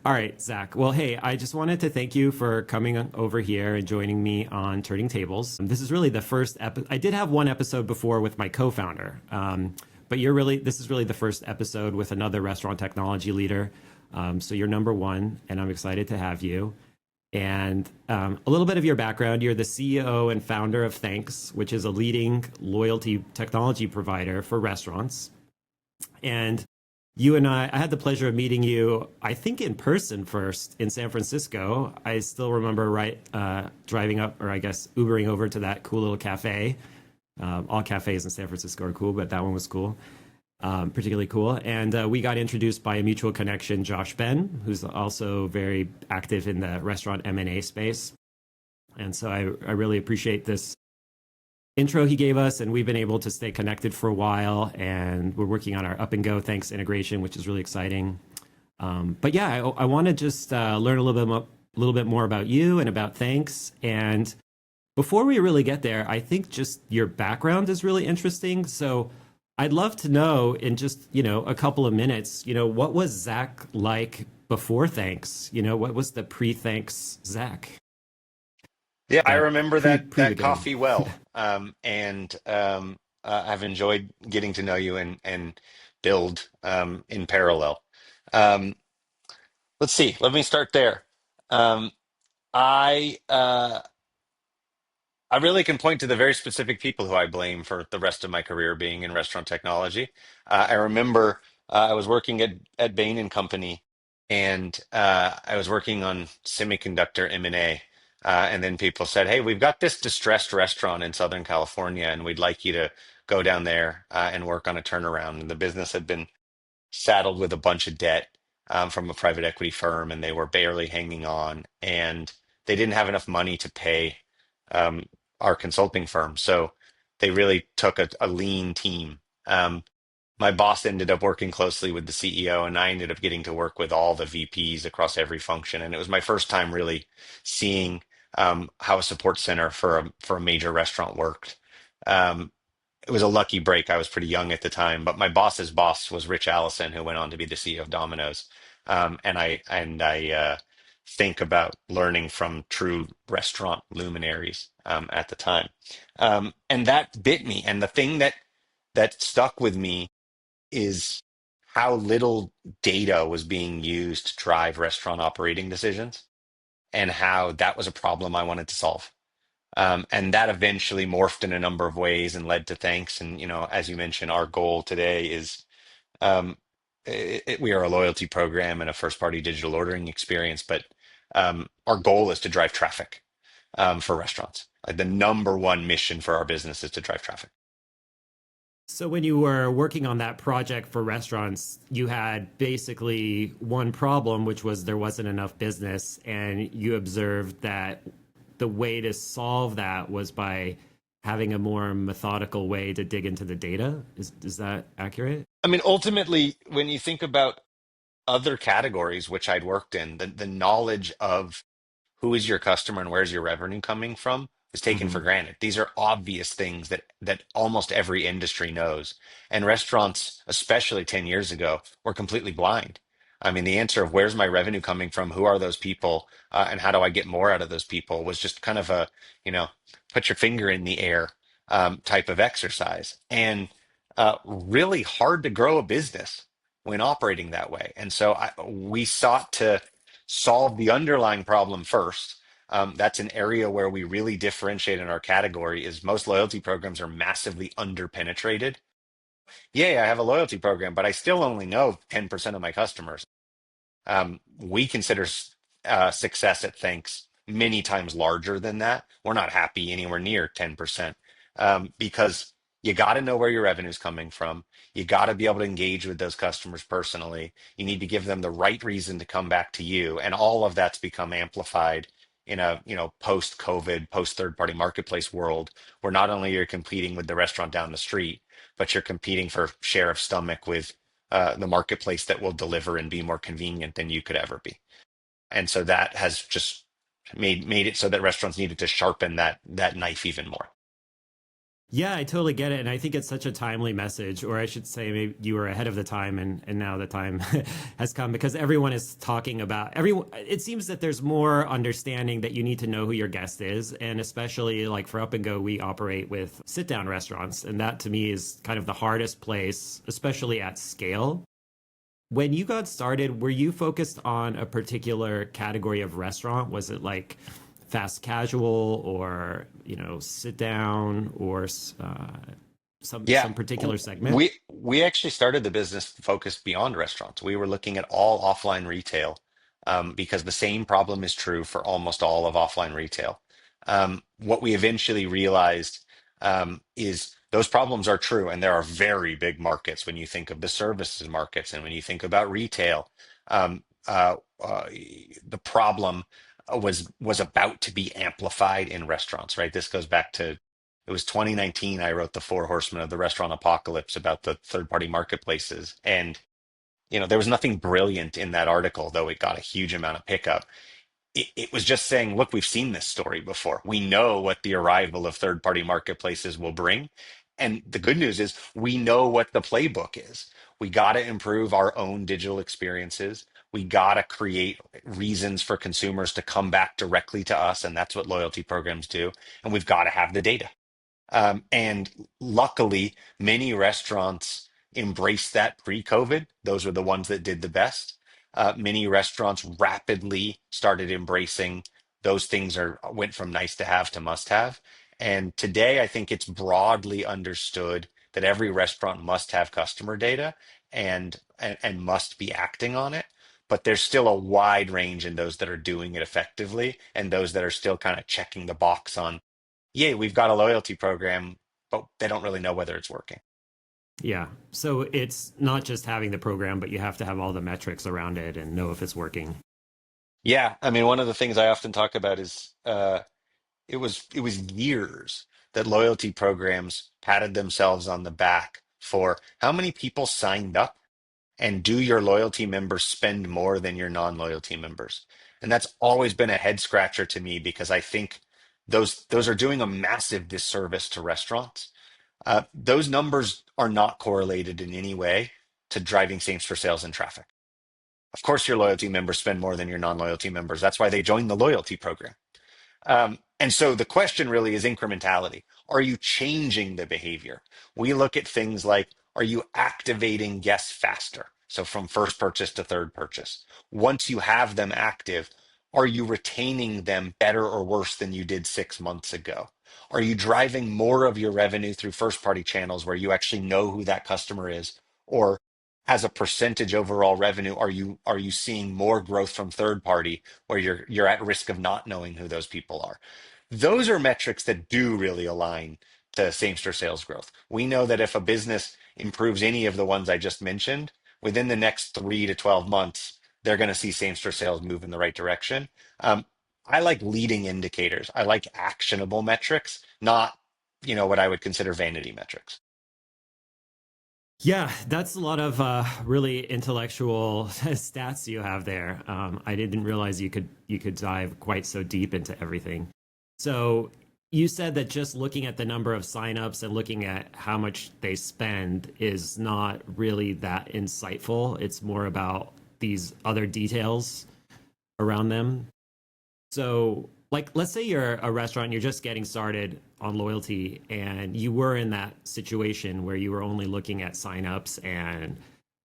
All right, Zach. Well, hey, I just wanted to thank you for coming over here and joining me on Turning Tables. This is really the first episode. I did have one episode before with my co-founder, but this is really the first episode with another restaurant technology leader. So you're number one, and I'm excited to have you. And a little bit of your background. You're the CEO and founder of Thanx, which is a leading loyalty technology provider for restaurants. And you and I had the pleasure of meeting you, I think in person first in San Francisco. I still remember driving up, or I guess Ubering over to that cool little cafe. All cafes in San Francisco are cool, but that one was cool, particularly cool. And we got introduced by a mutual connection, Josh Ben, who's also very active in the restaurant M&A space. And so I really appreciate this intro he gave us, and we've been able to stay connected for a while, and we're working on our up and go Thanx integration, which is really exciting. But yeah, I want to just learn a little bit more about you and about Thanx. And before we really get there, I think just your background is really interesting. So I'd love to know in just a couple of minutes, what was Zach like before Thanx? What was the pre-Thanx Zach? Yeah, I That remember pre that pre that beginning. coffee well, and I've enjoyed getting to know you and build in parallel. Um, let's see. Let me start there. Um, I I really can point to the very specific people who I blame for the rest of my career being in restaurant technology. I remember I was working at Bain and Company, and I was working on semiconductor M&A. And then people said, "Hey, we've got this distressed restaurant in Southern California, and we'd like you to go down there and work on a turnaround." And the business had been saddled with a bunch of debt from a private equity firm, and they were barely hanging on, and they didn't have enough money to pay um, our consulting firm. So they really took a lean team. My boss ended up working closely with the CEO, and I ended up getting to work with all the VPs across every function. And it was my first time really seeing how a support center for a major restaurant worked. Um, it was a lucky break. I was pretty young at the time, but my boss's boss was Rich Allison, who went on to be the CEO of Domino's. And I think about learning from true restaurant luminaries at the time, and that bit me. And the thing that stuck with me is how little data was being used to drive restaurant operating decisions, and how that was a problem I wanted to solve. And that eventually morphed in a number of ways and led to Thanks. And, as you mentioned, our goal today is um, we are a loyalty program and a first party digital ordering experience, but our goal is to drive traffic for restaurants. Like the number one mission for our business is to drive traffic. So when you were working on that project for restaurants, you had basically one problem, which was there wasn't enough business, and you observed that the way to solve that was by having a more methodical way to dig into the data. Is that accurate? I mean, ultimately, when you think about other categories which I'd worked in, the knowledge of who is your customer and where's your revenue coming from is taken for Hmm. granted. These are obvious things that almost every industry knows. And restaurants, especially 10 years ago, were completely blind. I mean, the answer of where's my revenue coming from, who are those people, and how do I get more out of those people was just kind of a, you know, put your finger in the air type of exercise. And really hard to grow a business when operating that way. And so we sought to solve the underlying problem first. That's an area where we really differentiate in our category is most loyalty programs are massively underpenetrated. Yeah, I have a loyalty program, but I still only know 10% of my customers. We consider success at Thanks many times larger than that. We're not happy anywhere near 10% because you got to know where your revenue is coming from. You got to be able to engage with those customers personally. You need to give them the right reason to come back to you, and all of that's become amplified in a post-COVID, post-third-party marketplace world where not only you're competing with the restaurant down the street, but you're competing for share of stomach with the marketplace that will deliver and be more convenient than you could ever be. And so that has just made it so that restaurants needed to sharpen that knife even more. Yeah, I totally get it. And I think it's such a timely message, or I should say, maybe you were ahead of the time and now the time has come because everyone is talking about everyone. It seems that there's more understanding that you need to know who your guest is. And especially like for Up and Go, we operate with sit down restaurants. And that to me is kind of the hardest place, especially at scale. When you got started, were you focused on a particular category of restaurant? Was it like fast casual or, sit down or Yeah, some particular segment? we actually started the business focused beyond restaurants. We were looking at all offline retail because the same problem is true for almost all of offline retail. What we eventually realized is those problems are true, and there are very big markets when you think of the services markets and when you think about retail. Um, uh, uh, the problem was about to be amplified in restaurants, right? This goes back to it was 2019. I wrote the Four Horsemen of the Restaurant Apocalypse about the third-party marketplaces, and there was nothing brilliant in that article, though it got a huge amount of pickup. It was just saying, look, we've seen this story before. We know what the arrival of third-party marketplaces will bring. And the good news is we know what the playbook is. We got to improve our own digital experiences. We got to create reasons for consumers to come back directly to us. And that's what loyalty programs do. And we've got to have the data. And luckily, many restaurants embraced that pre-COVID. Those were the ones that did the best. Many restaurants rapidly started embracing those things are went from nice to have to must have. And today, I think it's broadly understood that every restaurant must have customer data and must be acting on it. But there's still a wide range in those that are doing it effectively and those that are still kind of checking the box on yeah, we've got a loyalty program, but they don't really know whether it's working. Yeah. So it's not just having the program, but you have to have all the metrics around it and know if it's working. Yeah, I mean, one of the things I often talk about is it was years that loyalty programs patted themselves on the back for how many people signed up and do your loyalty members spend more than your non-loyalty members? And that's always been a head scratcher to me because I think those are doing a massive disservice to restaurants. Those numbers are not correlated in any way to driving same-store sales and traffic. Of course, your loyalty members spend more than your non-loyalty members. That's why they join the loyalty program. And so the question really is incrementality. Are you changing the behavior? We look at things like, are you activating guests faster? So from first purchase to third purchase. Once you have them active, are you retaining them better or worse than you did 6 months ago? Are you driving more of your revenue through first party channels where you actually know who that customer is? Or as a percentage overall revenue, are you seeing more growth from third party where you're at risk of not knowing who those people are? Those are metrics that do really align to same-store sales growth. We know that if a business improves any of the ones I just mentioned, within the next 3 to 12 months, they're going to see same-store sales move in the right direction. Um, I like leading indicators. I like actionable metrics, not, what I would consider vanity metrics. Yeah, that's a lot of really intellectual stats you have there. I didn't realize you could dive quite so deep into everything. So you said that just looking at the number of signups and looking at how much they spend is not really that insightful. It's more about these other details around them. So, like, let's say you're a restaurant, and you're just getting started on loyalty, and you were in that situation where you were only looking at signups and,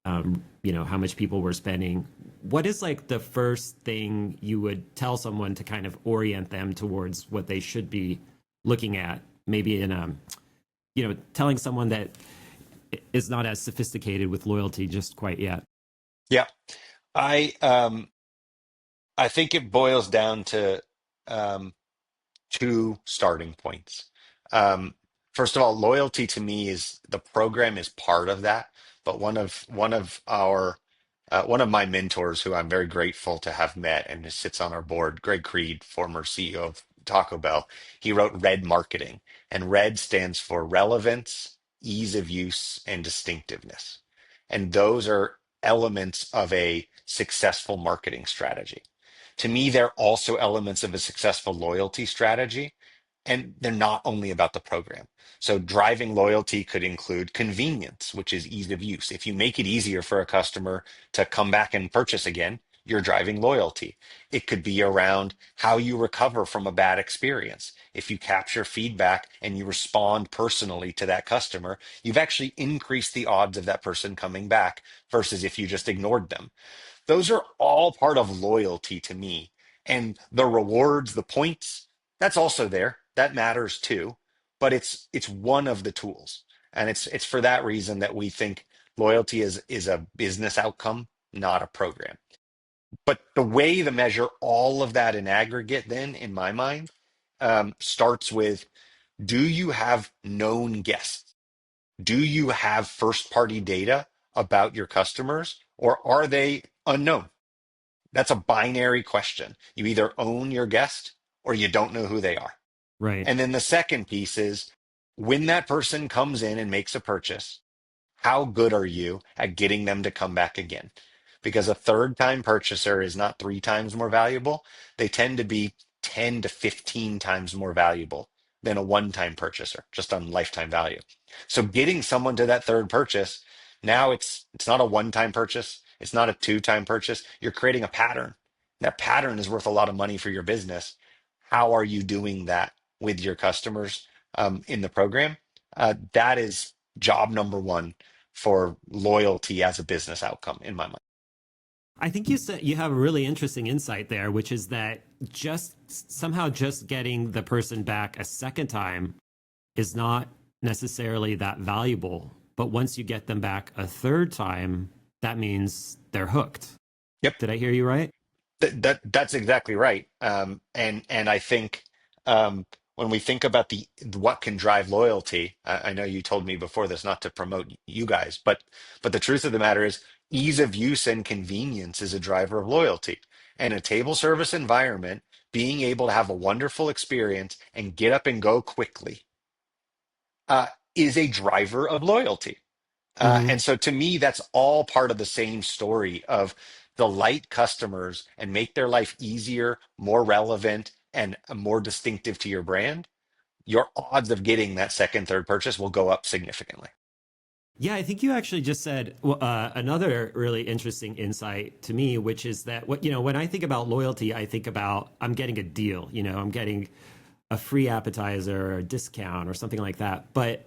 how much people were spending. What is like the first thing you would tell someone to kind of orient them towards what they should be looking at? Maybe in telling someone that is not as sophisticated with loyalty just quite yet. Yeah, I um, I think it boils down to um, two starting points. Um, First of all, loyalty to me is the program is part of that, but one of my mentors who I'm very grateful to have met and who sits on our board, Greg Creed, former CEO of Taco Bell, he wrote Red Marketing, and Red stands for relevance, ease of use, and distinctiveness. And those are elements of a successful marketing strategy. To me, they're also elements of a successful loyalty strategy. And they're not only about the program. So driving loyalty could include convenience, which is ease of use. If you make it easier for a customer to come back and purchase again, you're driving loyalty. It could be around how you recover from a bad experience. If you capture feedback and you respond personally to that customer, you've actually increased the odds of that person coming back versus if you just ignored them. Those are all part of loyalty to me. And the rewards, the points, that's also there. That matters too. But it's one of the tools. And it's for that reason that we think loyalty is a business outcome, not a program. But the way to measure all of that in aggregate, then, in my mind, starts with, do you have known guests? Do you have first party data about your customers, or are they unknown? That's a binary question. You either own your guest or you don't know who they are. Right. And then the second piece is, when that person comes in and makes a purchase, how good are you at getting them to come back again? Because a third time purchaser is not three times more valuable. They tend to be 10 to 15 times more valuable than a one time purchaser, just on lifetime value. So getting someone to that third purchase, now it's not a one time purchase, it's not a two time purchase. You're creating a pattern. That pattern is worth a lot of money for your business. How are you doing that with your customers in the program? That is job number one for loyalty as a business outcome in my mind. I think you said you have a really interesting insight there, which is that just somehow just getting the person back a second time is not necessarily that valuable. But once you get them back a third time, that means they're hooked. Yep. Did I hear you right? That's exactly right. And I think when we think about the what can drive loyalty, I know you told me before this not to promote you guys, but the truth of the matter is ease of use and convenience is a driver of loyalty. And a table service environment, being able to have a wonderful experience and get up and go quickly, uh, is a driver of loyalty. Mm-hmm. And so to me, that's all part of the same story of delight customers and make their life easier, more relevant, and more distinctive to your brand. Your odds of getting that second, third purchase will go up significantly. Yeah, I think you actually just said another really interesting insight to me, which is that when I think about loyalty, I think about I'm getting a deal. I'm getting a free appetizer or a discount or something like that. But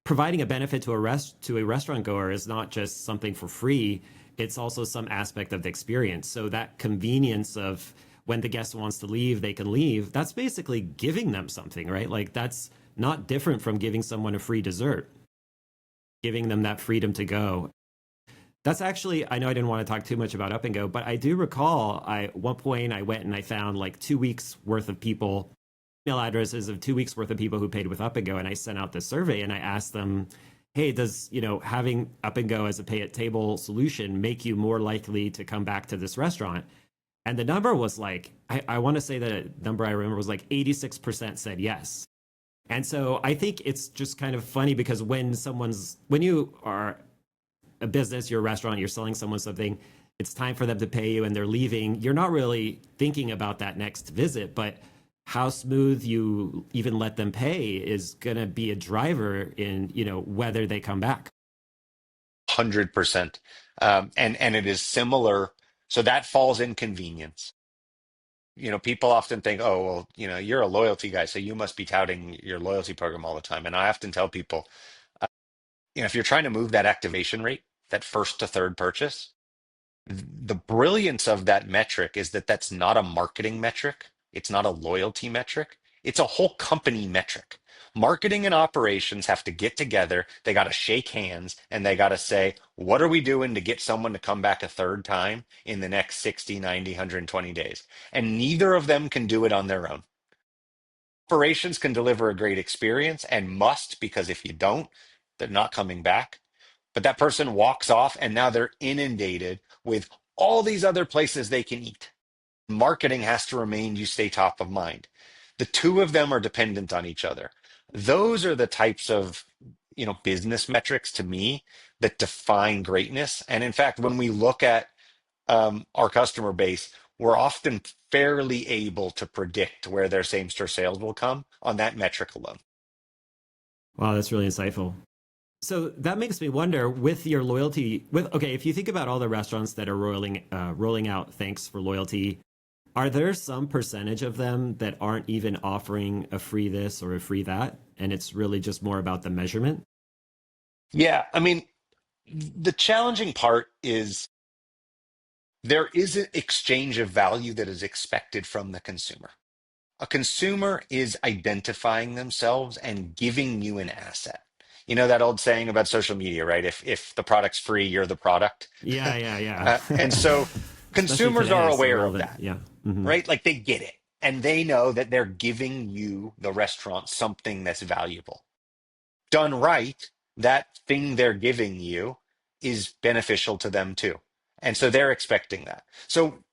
providing a benefit to a restaurant goer is not just something for free. It's also some aspect of the experience. So that convenience of when the guest wants to leave, they can leave. That's basically giving them something, right? Like that's not different from giving someone a free dessert, giving them that freedom to go. That's actually, I know I didn't want to talk too much about Up and Go, but I do recall at one point I went and I found like 2 weeks worth of people, email addresses of 2 weeks worth of people who paid with Up and Go. And I sent out this survey and I asked them, hey, does, having Up and Go as a pay at table solution make you more likely to come back to this restaurant? And the number was like, I want to say that a number I remember was like 86% said yes. And so I think it's just kind of funny because when you are a business, you're a restaurant, you're selling someone something, it's time for them to pay you and they're leaving. You're not really thinking about that next visit, but how smooth you even let them pay is going to be a driver in, whether they come back. 100%. And it is similar. So that falls in convenience. People often think, oh, well, you're a loyalty guy, so you must be touting your loyalty program all the time. And I often tell people, if you're trying to move that activation rate, that first to third purchase, the brilliance of that metric is that that's not a marketing metric. It's not a loyalty metric. It's a whole company metric. Marketing and operations have to get together. They got to shake hands and they got to say, what are we doing to get someone to come back a third time in the next 60, 90, 120 days? And neither of them can do it on their own. Operations can deliver a great experience and must, because if you don't, they're not coming back. But that person walks off and now they're inundated with all these other places they can eat. Marketing has to remain, you stay top of mind. The two of them are dependent on each other. Those are the types of business metrics to me that define greatness. And in fact, when we look at our customer base, we're often fairly able to predict where their same store sales will come on that metric alone. Wow, that's really insightful. So that makes me wonder with your loyalty with okay, if you think about all the restaurants that are rolling out thanks for loyalty, are there some percentage of them that aren't even offering a free this or a free that and it's really just more about the measurement? Yeah, I mean, the challenging part is there is an exchange of value that is expected from the consumer. A consumer is identifying themselves and giving you an asset. You know that old saying about social media, right? If the product's free, you're the product. Yeah, yeah, And yeah. so Especially consumers are today, so aware of relevant. that, Yeah. Hmm. right? Like they get it. And they know that they're giving you, the restaurant, something that's valuable. Done right, that thing they're giving you is beneficial to them too. And so they're expecting that. So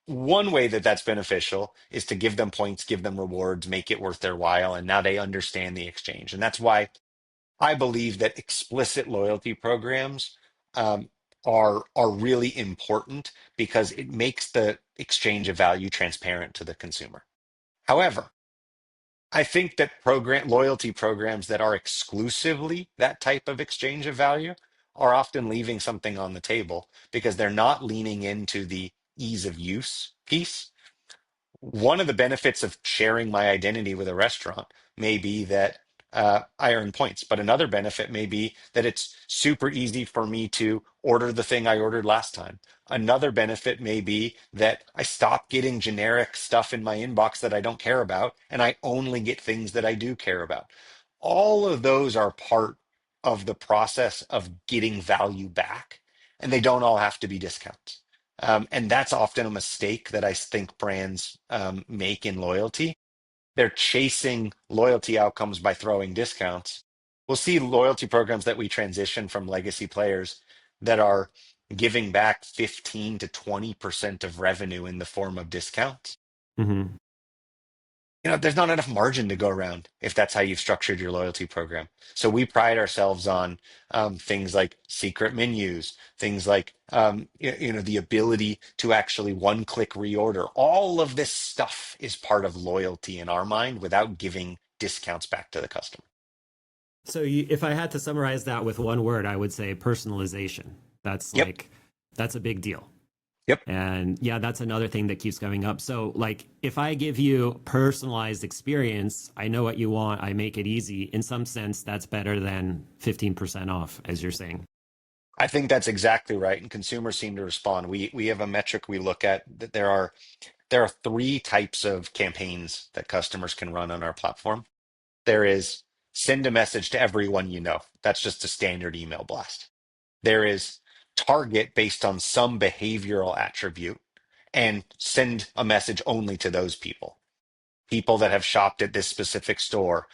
one way that that's beneficial is to give them points, give them rewards, make it worth their while. And now they understand the exchange. And that's why I believe that explicit loyalty programs are really important because it makes the exchange of value transparent to the consumer. However, I think that program loyalty programs that are exclusively that type of exchange of value are often leaving something on the table because they're not leaning into the ease of use piece. One of the benefits of sharing my identity with a restaurant may be that I earn points, but another benefit may be that it's super easy for me to order the thing I ordered last time. Another benefit may be that I stop getting generic stuff in my inbox that I don't care about, and I only get things that I do care about. All of those are part of the process of getting value back, and they don't all have to be discounts. And that's often a mistake that I think brands make in loyalty. They're chasing loyalty outcomes by throwing discounts. We'll see loyalty programs that we transition from legacy players that are giving back 15 to 20% of revenue in the form of discounts. Hmm. There's not enough margin to go around if that's how you've structured your loyalty program. So we pride ourselves on things like secret menus, things like the ability to actually one-click reorder. All of this stuff is part of loyalty in our mind without giving discounts back to the customer. So if I had to summarize that with one word, I would say personalization. That's Yep. like that's a big deal. Yep. And yeah, that's another thing that keeps coming up. So, like, if I give you personalized experience, I know what you want, I make it easy. In some sense, that's better than 15% off, as you're saying. I think that's exactly right. And consumers seem to respond. We have a metric we look at that there are three types of campaigns that customers can run on our platform. There is send a message to everyone you know. That's just a standard email blast. There is target based on some behavioral attribute and send a message only to those people. People that have shopped at this specific store,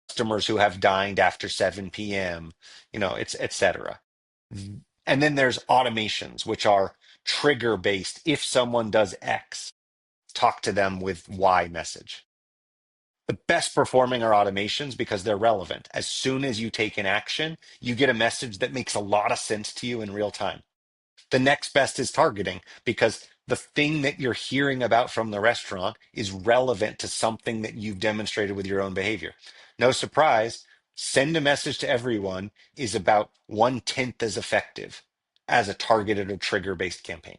customers who have dined after 7 p.m., it's et cetera. And then there's automations, which are trigger based. If someone does X, talk to them with Y message. The best performing are automations because they're relevant. As soon as you take an action, you get a message that makes a lot of sense to you in real time. The next best is targeting because the thing that you're hearing about from the restaurant is relevant to something that you've demonstrated with your own behavior. No surprise, send a message to everyone is about 1/10 as effective as a targeted or trigger based campaign.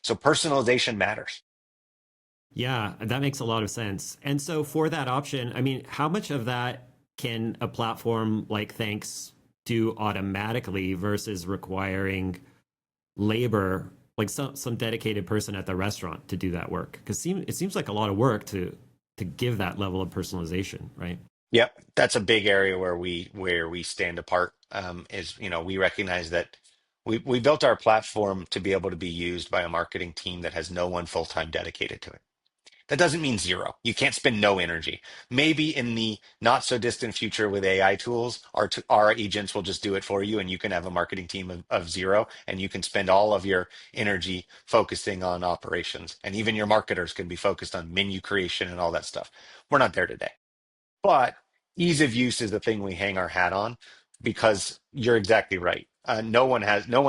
So personalization matters. Yeah, that makes a lot of sense. And so, for that option, I mean, how much of that can a platform like Thanks do automatically versus requiring labor, like some dedicated person at the restaurant to do that work? Because it seems like a lot of work to give that level of personalization, right? Yep, that's a big area where we stand apart. Is we recognize that we built our platform to be able to be used by a marketing team that has no one full time dedicated to it. That doesn't mean zero. You can't spend no energy. Maybe in the not so distant future with AI tools, our agents will just do it for you, and you can have a marketing team of zero, and you can spend all of your energy focusing on operations, and even your marketers can be focused on menu creation and all that stuff. We're not there today. But ease of use is the thing we hang our hat on because you're exactly right. no one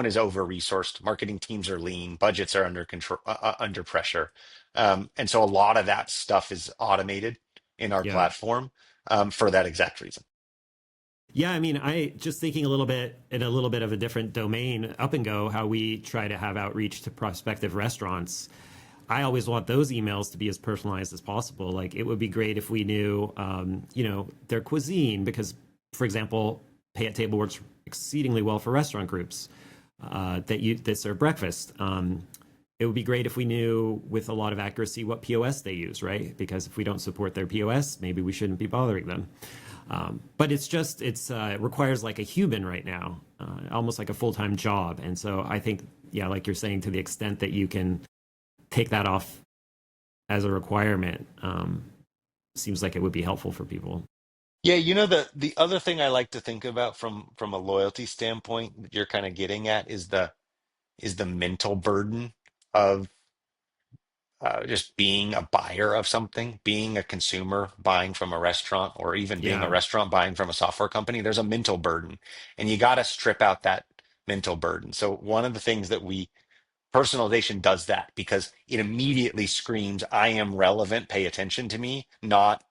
is over resourced. Marketing teams are lean, budgets are under control, under pressure, and so a lot of that stuff is automated in our Yeah. platform for that exact reason. Yeah, I mean, I just thinking a little bit in a little bit of a different domain, Up and Go, how we try to have outreach to prospective restaurants. I always want those emails to be as personalized as possible. Like, it would be great if we knew, their cuisine, because, for example, Pay at Table works exceedingly well for restaurant groups that serve breakfast. It would be great if we knew with a lot of accuracy what POS they use, right? Because if we don't support their POS, maybe we shouldn't be bothering them. But it requires like a human right now, almost like a full time job. And so I think, yeah, like you're saying, to the extent that you can take that off as a requirement, seems like it would be helpful for people. Yeah, the other thing I like to think about from a loyalty standpoint that you're kind of getting at is the mental burden of just being a buyer of something, being a consumer buying from a restaurant, or even being a Yeah. restaurant buying from a software company. There's a mental burden, and you got to strip out that mental burden. So one of the things that personalization does that because it immediately screams, "I am relevant. Pay attention to me," not,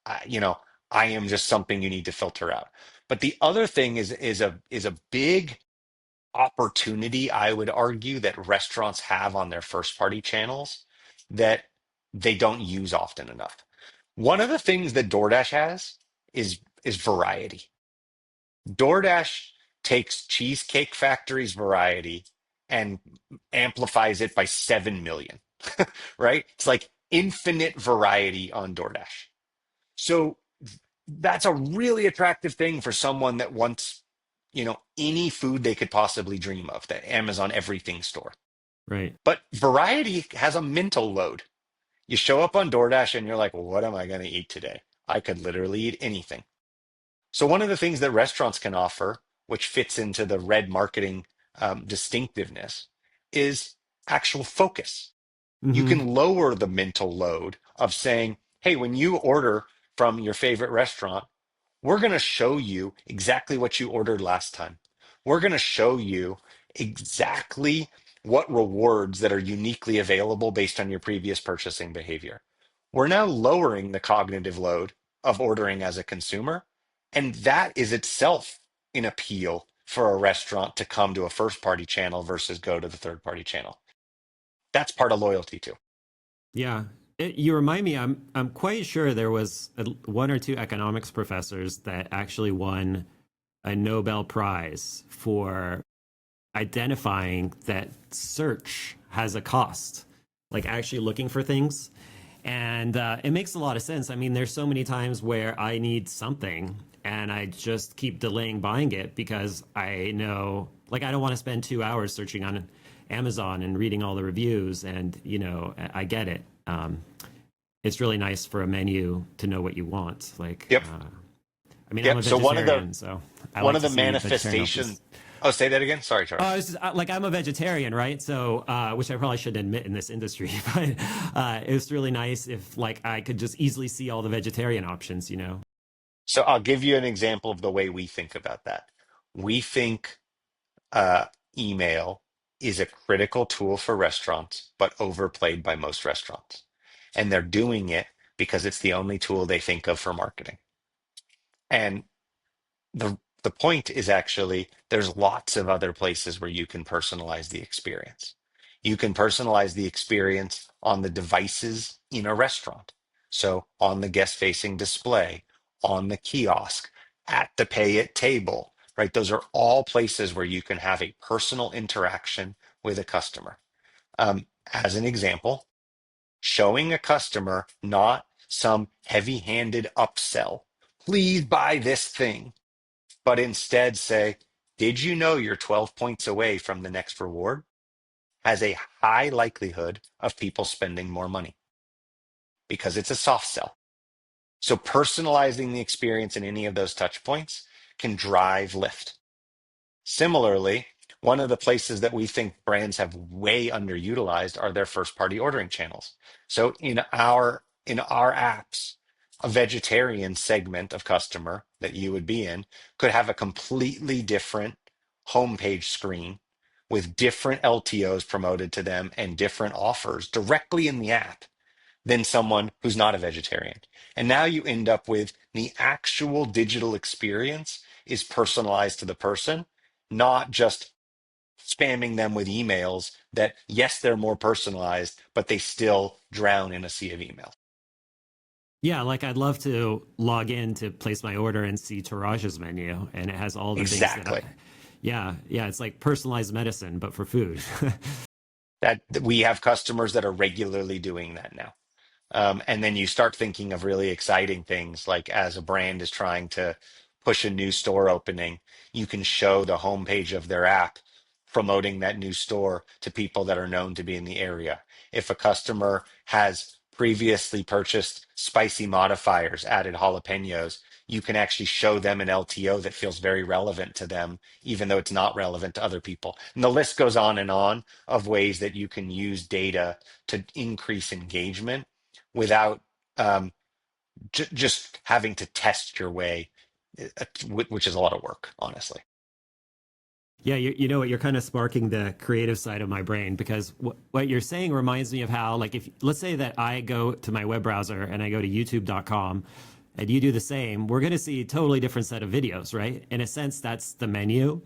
uh, you know, "I am just something you need to filter out." But the other thing is a big opportunity, I would argue, that restaurants have on their first party channels that they don't use often enough. One of the things that DoorDash has is variety. DoorDash takes Cheesecake Factory's variety and amplifies it by 7 million, right? It's like infinite variety on DoorDash. So that's a really attractive thing for someone that wants, any food they could possibly dream of, the Amazon Everything store. Right. But variety has a mental load. You show up on DoorDash and you're like, well, what am I going to eat today? I could literally eat anything. So one of the things that restaurants can offer, which fits into the red marketing distinctiveness, is actual focus. You Mm-hmm. can lower the mental load of saying, hey, when you order from your favorite restaurant, we're going to show you exactly what you ordered last time. We're going to show you exactly what rewards that are uniquely available based on your previous purchasing behavior. We're now lowering the cognitive load of ordering as a consumer. And that is itself an appeal for a restaurant to come to a first party channel versus go to the third party channel. That's part of loyalty too. Yeah. You remind me, I'm quite sure there was one or two economics professors that actually won a Nobel Prize for identifying that search has a cost, like actually looking for things. And it makes a lot of sense. I mean, there's so many times where I need something and I just keep delaying buying it because I know, like, I don't want to spend 2 hours searching on Amazon and reading all the reviews. And, I get it. It's really nice for a menu to know what you want. Like, Yep. I mean, I'm a Yep. So one of the vegetarian, so I one like of to the see vegetarian manifestation. options. Oh, say that again. Sorry, Charles. Like, I'm a vegetarian, right? So, which I probably shouldn't admit in this industry, but it's really nice if like I could just easily see all the vegetarian options. So I'll give you an example of the way we think about that. We think uh, email is a critical tool for restaurants, but overplayed by most restaurants. And they're doing it because it's the only tool they think of for marketing. And the point is actually there's lots of other places where you can personalize the experience. You can personalize the experience on the devices in a restaurant. So on the guest facing display, on the kiosk, at the pay at table, right? Those are all places where you can have a personal interaction with a customer. As an example, showing a customer not some heavy handed upsell. Please buy this thing, but instead say, did you know you're 12 points away from the next reward? Has a high likelihood of people spending more money because it's a soft sell. So personalizing the experience in any of those touch points can drive lift. Similarly, one of the places that we think brands have way underutilized are their first party ordering channels. So in our apps, a vegetarian segment of customer that you would be in could have a completely different homepage screen with different LTOs promoted to them and different offers directly in the app than someone who's not a vegetarian. And now you end up with the actual digital experience is personalized to the person, not just spamming them with emails that, yes, they're more personalized, but they still drown in a sea of email. Yeah, like I'd love to log in to place my order and see Taraj's menu, and it has all the things that I. Exactly. Yeah, yeah, it's like personalized medicine, but for food. That we have customers that are regularly doing that now. And then you start thinking of really exciting things like as a brand is trying to push a new store opening, you can show the homepage of their app promoting that new store to people that are known to be in the area. If a customer has previously purchased spicy modifiers, added jalapenos, you can actually show them an LTO that feels very relevant to them, even though it's not relevant to other people. And the list goes on of ways that you can use data to increase engagement without um, just having to test your way, which is a lot of work, honestly. Yeah, you know what? You're kind of sparking the creative side of my brain because what you're saying reminds me of how, like, if let's say that I go to my web browser and I go to youtube.com and you do the same, we're going to see a totally different set of videos, right? In a sense, that's the menu.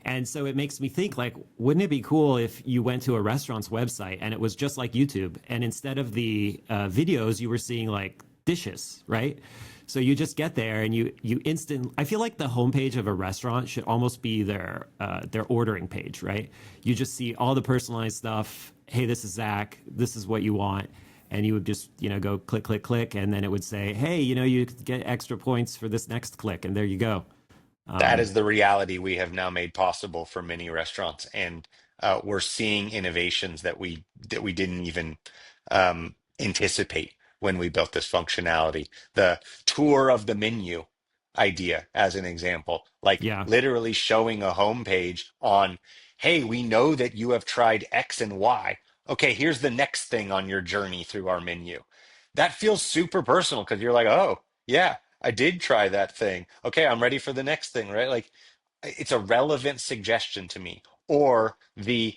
And so it makes me think, like, wouldn't it be cool if you went to a restaurant's website and it was just like YouTube, and instead of the videos, you were seeing like dishes, right? So you just get there and you instant. I feel like the homepage of a restaurant should almost be their ordering page, right? You just see all the personalized stuff. Hey, this is Zach. This is what you want, and you would just go click, click, click, and then it would say, hey, you get extra points for this next click, and there you go. That Um, is the reality we have now made possible for many restaurants, and we're seeing innovations that we didn't even anticipate when we built this functionality. The tour of the menu idea, as an example, like yeah. literally showing a homepage on, hey, we know that you have tried X and Y. Okay, here's the next thing on your journey through our menu. That feels super personal because you're like, oh, yeah. I did try that thing. Okay, I'm ready for the next thing, right? Like it's a relevant suggestion to me. Or the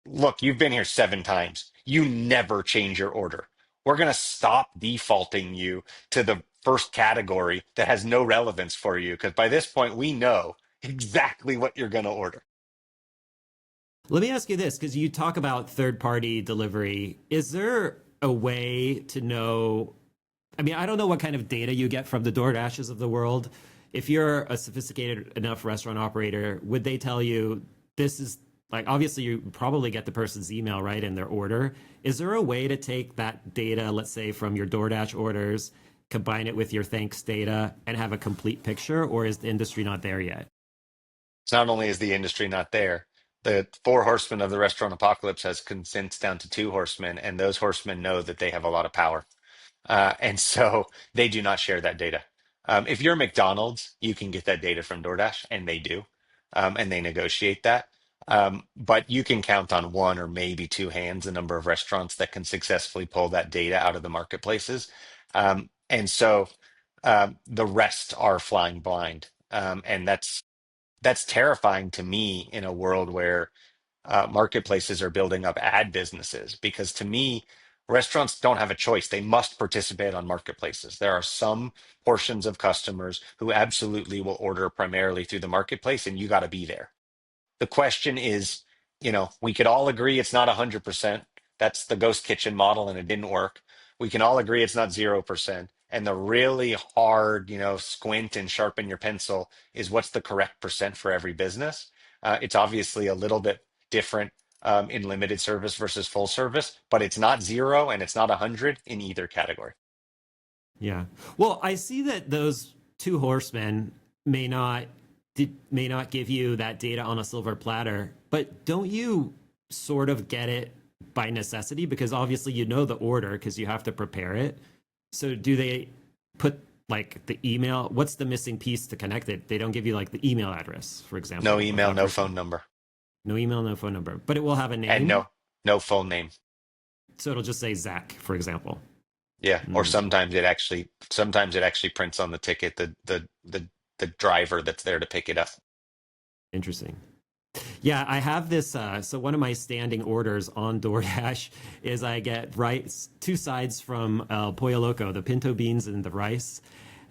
look, you've been here 7 times. You never change your order. We're going to stop defaulting you to the first category that has no relevance for you because by this point we know exactly what you're going to order. Let me ask you this, because you talk about third party delivery. Is there a way to know? I mean, I don't know what kind of data you get from the DoorDashes of the world. If you're a sophisticated enough restaurant operator, would they tell you this is like, obviously you probably get the person's email right in their order. Is there a way to take that data, let's say from your DoorDash orders, combine it with your Thanx data and have a complete picture, or is the industry not there yet? It's not only is the industry not there, the four horsemen of the restaurant apocalypse has condensed down to two horsemen, and those horsemen know that they have a lot of power. And so they do not share that data. If you're McDonald's, you can get that data from DoorDash, and they do, and they negotiate that. But you can count on one or maybe two hands the number of restaurants that can successfully pull that data out of the marketplaces. And so the rest are flying blind. And that's terrifying to me in a world where marketplaces are building up ad businesses because to me, restaurants don't have a choice. They must participate on marketplaces. There are some portions of customers who absolutely will order primarily through the marketplace, and you got to be there. The question is, we could all agree it's not 100%. That's the ghost kitchen model, and it didn't work. We can all agree it's not 0%. And the really hard, squint and sharpen your pencil is what's the correct percent for every business. It's obviously a little bit different in limited service versus full service, but it's not zero and it's not 100 in either category. Yeah. Well, I see that those two horsemen may not may not give you that data on a silver platter, but don't you sort of get it by necessity because obviously you know the order because you have to prepare it. So do they put like the email? What's the missing piece to connect it? They don't give you like the email address, for No example, of email, that no person. phone number, No email, no phone number, but it will have a and name. no full name. So it'll just say Zach, for example. Yeah, or Mm, sometimes it actually prints on the ticket the driver that's there to pick it up. interesting. Yeah, I have this. So one of my standing orders on DoorDash is I get rice, two sides from Pollo Loco, the pinto beans and the rice,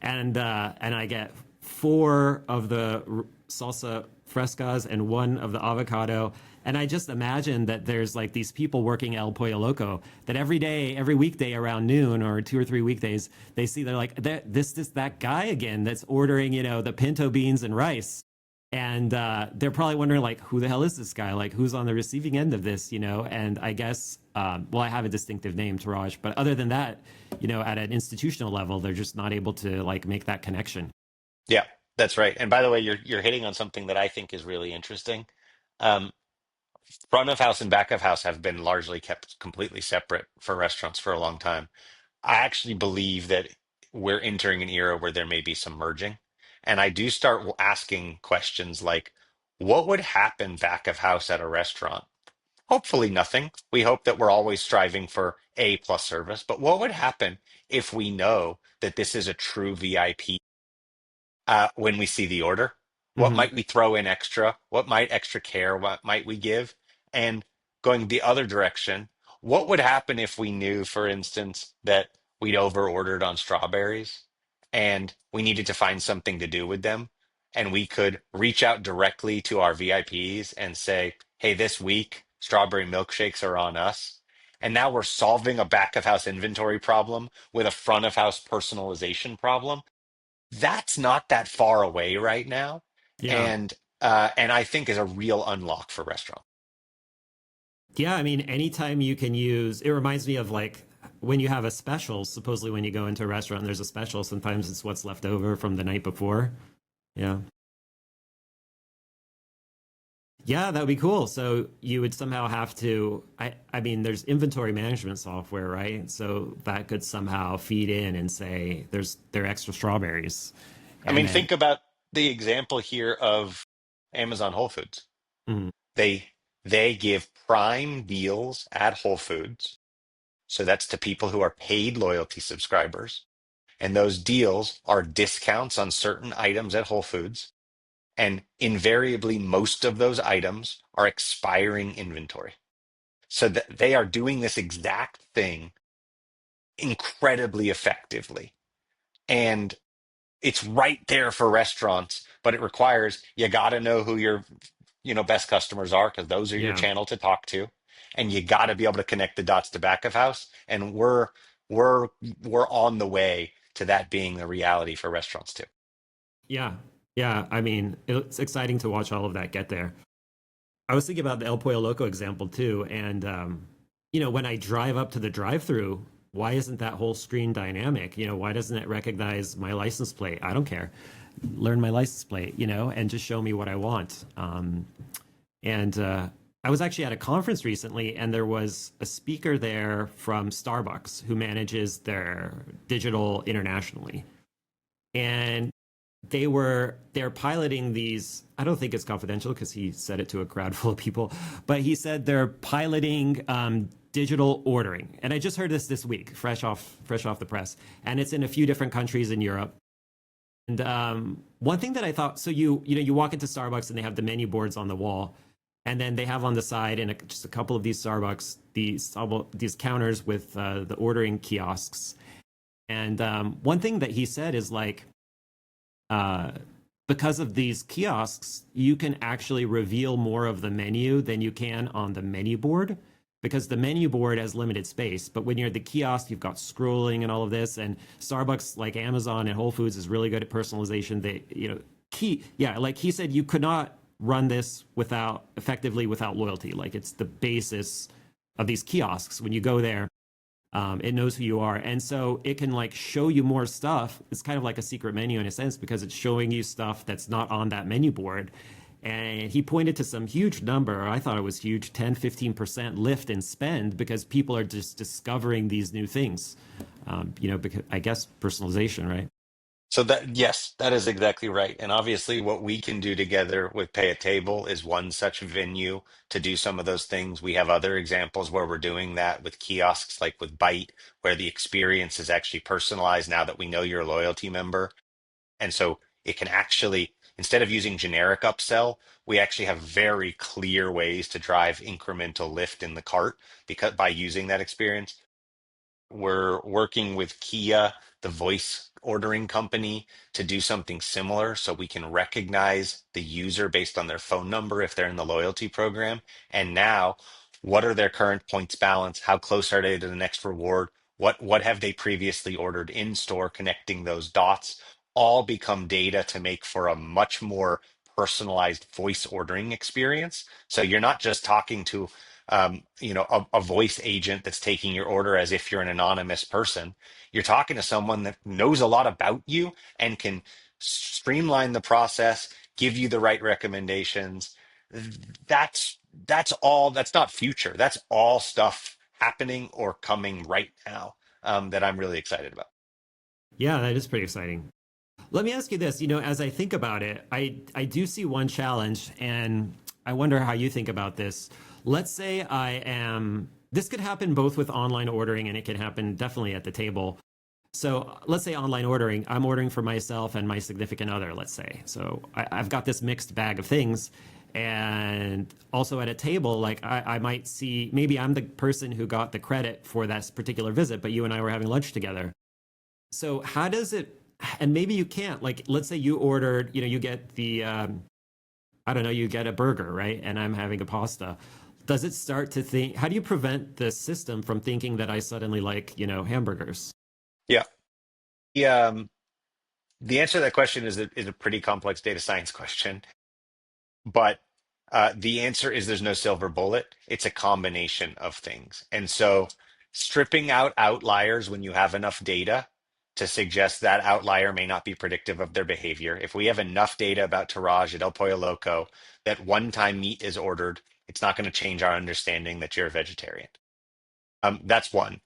and I get four of the salsa frescas and one of the avocado. And I just imagine that there's like these people working El Pollo Loco that every day, every weekday around noon or 2 or 3 weekdays, they see they're like, this that guy again that's ordering, the pinto beans and rice, and they're probably wondering like, who the hell is this guy, like who's on the receiving end of this, and I guess well, I have a distinctive name, Taraj, but other than that, at an institutional level, they're just not able to like make that connection. Yeah, that's right. And by the way, you're hitting on something that I think is really interesting. Um, Front of house and back of house have been largely kept completely separate for restaurants for a long time. I actually believe that we're entering an era where there may be some merging. And I do start asking questions like, what would happen back of house at a restaurant? Hopefully nothing. We hope that we're always striving for A plus service. But what would happen if we know that this is a true VIP when we see the order? What Hmm. might we throw in extra? What might extra care? What might we give? And going the other direction, what would happen if we knew, for instance, that we'd over ordered on strawberries and we needed to find something to do with them? And we could reach out directly to our VIPs and say, hey, this week, strawberry milkshakes are on us. And now we're solving a back of house inventory problem with a front of house personalization problem. That's not that far away right now, Yeah. and I think is a real unlock for restaurants. Yeah, I mean, anytime you can use, it reminds me of like when you have a special, supposedly when you go into a restaurant and there's a special, sometimes it's what's left over from the night before. Yeah. Yeah, that would be cool. So you would somehow have to, I mean, there's inventory management software, right? So that could somehow feed in and say there are extra strawberries. I And mean, then, think about the example here of Amazon Whole Foods. mm, They they give prime deals at Whole Foods, so that's to people who are paid loyalty subscribers, and those deals are discounts on certain items at Whole Foods, and invariably most of those items are expiring inventory. So that they are doing this exact thing incredibly effectively. And it's right there for restaurants, but it requires you got to know who your best customers are because those are your yeah. channel to talk to, and you got to be able to connect the dots to back of house. And we're we're on the way to that being the reality for restaurants too. Yeah. Yeah. I mean, it's exciting to watch all of that get there. I was thinking about the El Pollo Loco example too. And, when I drive up to the drive through, why isn't that whole screen dynamic? Why doesn't it recognize my license plate? I don't care. Learn my license plate, and just show me what I want. And I was actually at a conference recently, and there was a speaker there from Starbucks who manages their digital internationally. And they're piloting these. I don't think it's confidential because he said it to a crowd full of people, but he said they're piloting digital ordering. And I just heard this week, fresh off the press, and it's in a few different countries in Europe. And one thing that I thought, so you walk into Starbucks and they have the menu boards on the wall, and then they have on the side in just a couple of these Starbucks these counters with the ordering kiosks. And one thing that he said is like, uh, because of these kiosks, you can actually reveal more of the menu than you can on the menu board because the menu board has limited space. But when you're at the kiosk, you've got scrolling and all of this. And Starbucks, like Amazon and Whole Foods, is really good at personalization. Like he said, you could not run this without loyalty. Like it's the basis of these kiosks. When you go there, it knows who you are, and so it can like show you more stuff. It's kind of like a secret menu in a sense because it's showing you stuff that's not on that menu board. And he pointed to some huge number. I thought it was huge, 10-15% lift in spend because people are just discovering these new things. Because I guess personalization, right? So that, yes, that is exactly right. And obviously, what we can do together with Pay at Table is one such venue to do some of those things. We have other examples where we're doing that with kiosks, like with Bite, where the experience is actually personalized now that we know you're a loyalty member. And so it can actually instead of using generic upsell, we actually have very clear ways to drive incremental lift in the cart because by using that experience. We're working with Kia, the voice ordering company, to do something similar so we can recognize the user based on their phone number if they're in the loyalty program. And now, what are their current points balance? How close are they to the next reward? What have they previously ordered in store? Connecting those dots all become data to make for a much more personalized voice ordering experience. So you're not just talking to a voice agent that's taking your order as if you're an anonymous person. You're talking to someone that knows a lot about you and can streamline the process, give you the right recommendations. That's all. That's not future. That's all stuff happening or coming right now that I'm really excited about. Yeah, that is pretty exciting. Let me ask you this. As I think about it, I do see one challenge, and I wonder how you think about this. Let's say this could happen both with online ordering and it could happen definitely at the table. So let's say online ordering, I'm ordering for myself and my significant other, let's say. So I've got this mixed bag of things. And also at a table, like I might see, maybe I'm the person who got the credit for that particular visit, but you and I were having lunch together. So how does it, and maybe you can't, like, let's say you ordered, you get I don't know, you get a burger, right? And I'm having a pasta. Does it start to think, how do you prevent the system from thinking that I suddenly like, hamburgers? Yeah. Yeah. The answer to that question is a pretty complex data science question. But the answer is there's no silver bullet. It's a combination of things. And so stripping out outliers when you have enough data to suggest that outlier may not be predictive of their behavior. If we have enough data about Taraj at El Pollo Loco that one time meat is ordered, it's not going to change our understanding that you're a vegetarian. That's one.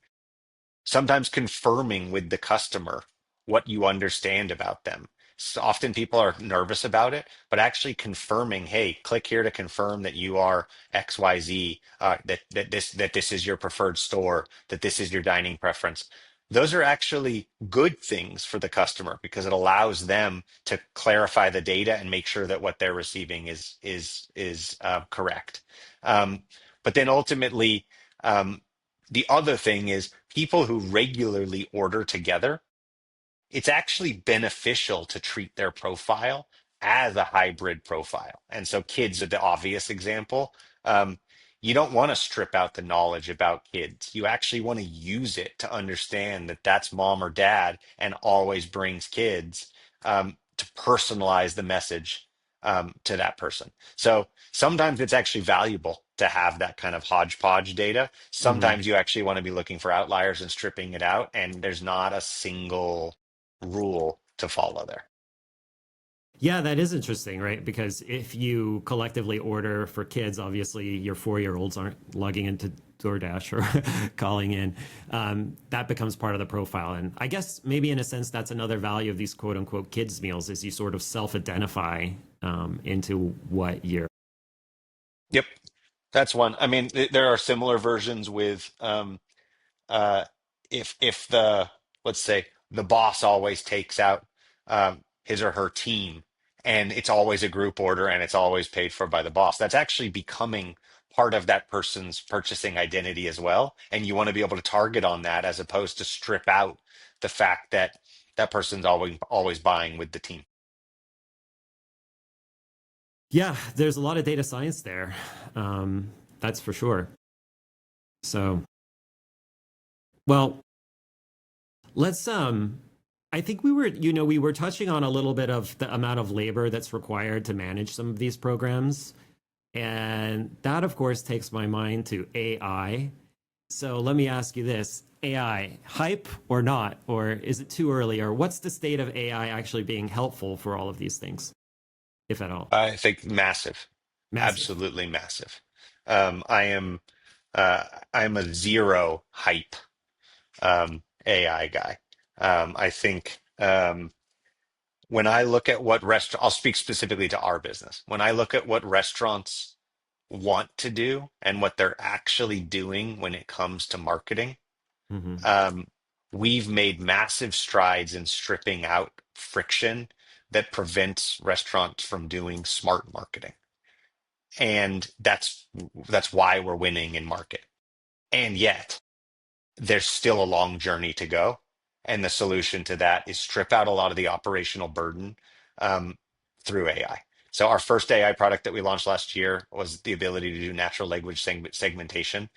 Sometimes confirming with the customer what you understand about them. So often people are nervous about it, but actually confirming, hey, click here to confirm that you are XYZ, that this is your preferred store, that this is your dining preference. Those are actually good things for the customer because it allows them to clarify the data and make sure that what they're receiving is correct. Um, but then ultimately, um, the other thing is people who regularly order together, it's actually beneficial to treat their profile as a hybrid profile. And so kids are the obvious example. Um, you don't want to strip out the knowledge about kids. You actually want to use it to understand that that's mom or dad and always brings kids to personalize the message to that person. So sometimes it's actually valuable to have that kind of hodgepodge data. Hmm. Sometimes you actually want to be looking for outliers and stripping it out, and there's not a single rule to follow there. Yeah, that is interesting, right? Because if you collectively order for kids, obviously your 4-year-olds aren't logging into DoorDash or calling in. That becomes part of the profile. And I guess maybe in a sense, that's another value of these quote unquote kids meals is you sort of self-identify into what you're. Yep, that's one. I mean, there are similar versions with uh, if the let's say the boss always takes out his or her team, and it's always a group order and it's always paid for by the boss. That's actually becoming part of that person's purchasing identity as well, and you want to be able to target on that as opposed to strip out the fact that that person's always buying with the team. Yeah, there's a lot of data science there. That's for sure. So, well, let's I think we were touching on a little bit of the amount of labor that's required to manage some of these programs. And that of course takes my mind to AI. So let me ask you this. AI, hype or not? Or is it too early? Or what's the state of AI actually being helpful for all of these things, if at all? I think massive, Massive. absolutely massive. I am uh, I'm a zero hype AI guy. I think when I look at what restaurant, I'll speak specifically to our business. When I look at what restaurants want to do and what they're actually doing when it comes to marketing, Hmm. um, we've made massive strides in stripping out friction that prevents restaurants from doing smart marketing. And that's why we're winning in market. And yet, there's still a long journey to go. And the solution to that is strip out a lot of the operational burden um, through AI. So our first AI product that we launched last year was the ability to do natural language segmentation.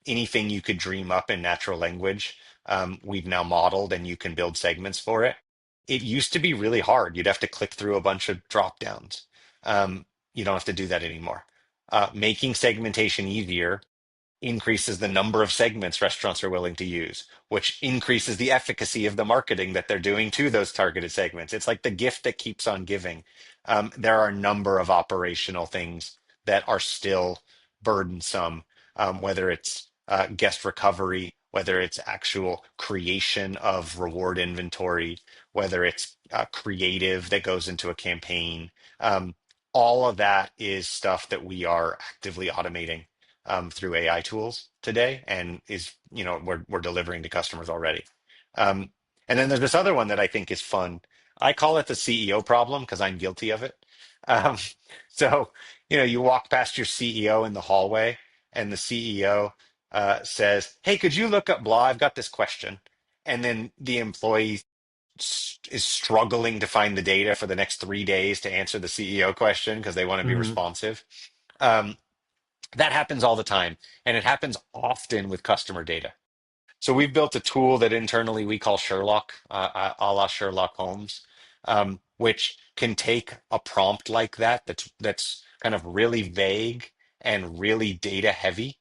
Anything you could dream up in natural language, we've now modeled and you can build segments for it. It used to be really hard. You'd have to click through a bunch of drop downs. You don't have to do that anymore. Making segmentation easier increases the number of segments restaurants are willing to use, which increases the efficacy of the marketing that they're doing to those targeted segments. It's like the gift that keeps on giving. There are a number of operational things that are still burdensome, whether it's guest recovery, whether it's actual creation of reward inventory, whether it's creative that goes into a campaign. All of that is stuff that we are actively automating through AI tools today, and is we're delivering to customers already. Um, and then there's this other one that I think is fun. I call it the CEO problem because I'm guilty of it. Um, so you walk past your CEO in the hallway, and the CEO says, "Hey, could you look up blah? I've got this question." And then the employee is struggling to find the data for the next 3 days to answer the CEO question because they want to be Hmm. responsive. Um, that happens all the time, and it happens often with customer data. So we've built a tool that internally we call Sherlock, a la Sherlock Holmes, which can take a prompt like that that's kind of really vague and really data heavy,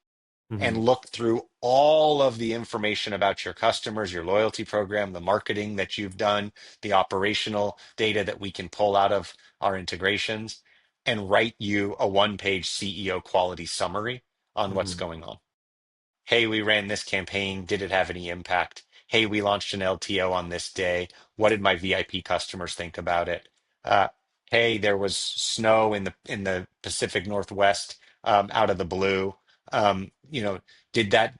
and Hmm. look through all of the information about your customers, your loyalty program, the marketing that you've done, the operational data that we can pull out of our integrations, and write you a one-page CEO quality summary on what's Hmm. going on. Hey, we ran this campaign. Did it have any impact? Hey, we launched an LTO on this day. What did my VIP customers think about it? Uh, hey, there was snow in the Pacific Northwest out of the blue. Did that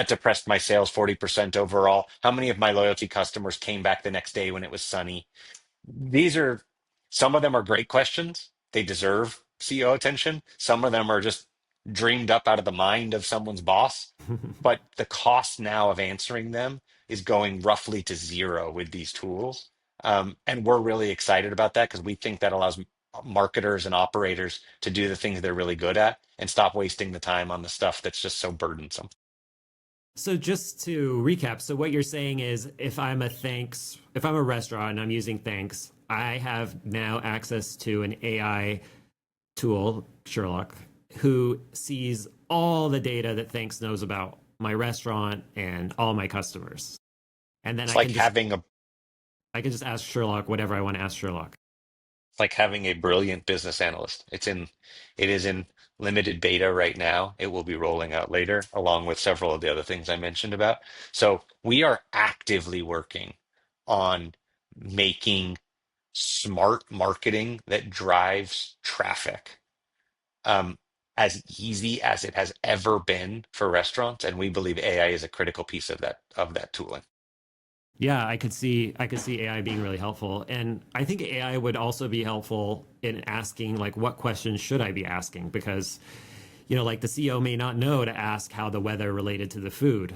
depressed my sales 40% overall? How many of my loyalty customers came back the next day when it was sunny? These are Some of them are great questions. They deserve CEO attention. Some of them are just dreamed up out of the mind of someone's boss. But the cost now of answering them is going roughly to zero with these tools. And we're really excited about that because we think that allows marketers and operators to do the things they're really good at and stop wasting the time on the stuff that's just so burdensome. So just to recap, so what you're saying is if I'm a restaurant and I'm using Thanx, I have now access to an AI tool, Sherlock, who sees all the data that Thanx knows about my restaurant and all my customers. And then It's like having a I can just ask Sherlock whatever I want to ask Sherlock. It's like having a brilliant business analyst. It is in limited beta right now. It will be rolling out later, along with several of the other things I mentioned about. So we are actively working on making smart marketing that drives traffic as easy as it has ever been for restaurants. And we believe AI is a critical piece of that tooling. Yeah, I could see AI being really helpful. And I think AI would also be helpful in asking like what questions should I be asking? Because, like the CEO may not know to ask how the weather related to the food.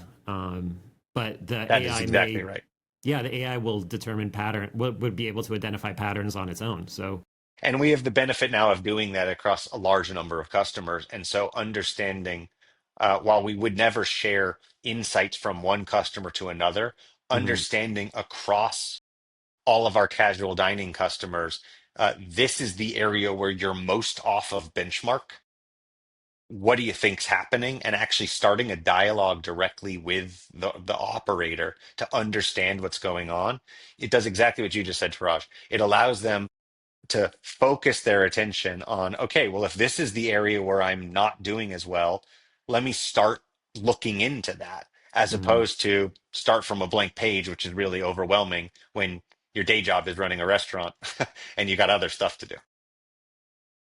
But the That is AI exactly may right. yeah, the AI will determine would be able to identify patterns on its own. So And we have the benefit now of doing that across a large number of customers. And so understanding, while we would never share insights from one customer to another, mhm. understanding across all of our casual dining customers, this is the area where you're most off of benchmark. What do you think's happening? And actually starting a dialogue directly with the operator to understand what's going on. It does exactly what you just said, Taraj. It allows them to focus their attention on, okay, well, if this is the area where I'm not doing as well, let me start looking into that, as Mhm. opposed to start from a blank page, which is really overwhelming when your day job is running a restaurant and you got other stuff to do.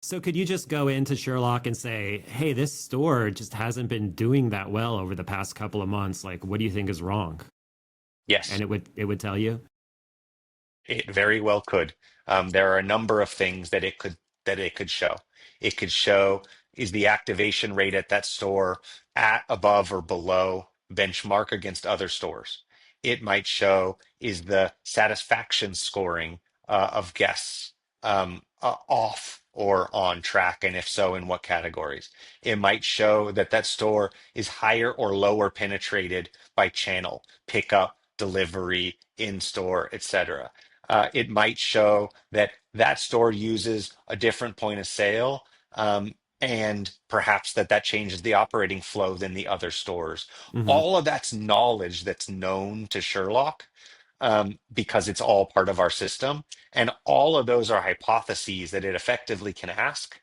So could you just go into Sherlock and say, "Hey, this store just hasn't been doing that well over the past couple of months. Like, what do you think is wrong?" And Yes. it would tell you. It very well could. There are a number of things that it could show. It could show, is the activation rate at that store at, above, or below benchmark against other stores. It might show, is the satisfaction scoring of guests off or on track, and if so, in what categories. It might show that that store is higher or lower penetrated by channel, pickup, delivery, in store, etc. It might show that that store uses a different point of sale, and perhaps that changes the operating flow than the other stores. Hmm. All of that's knowledge that's known to Sherlock, because it's all part of our system. And all of those are hypotheses that it effectively can ask,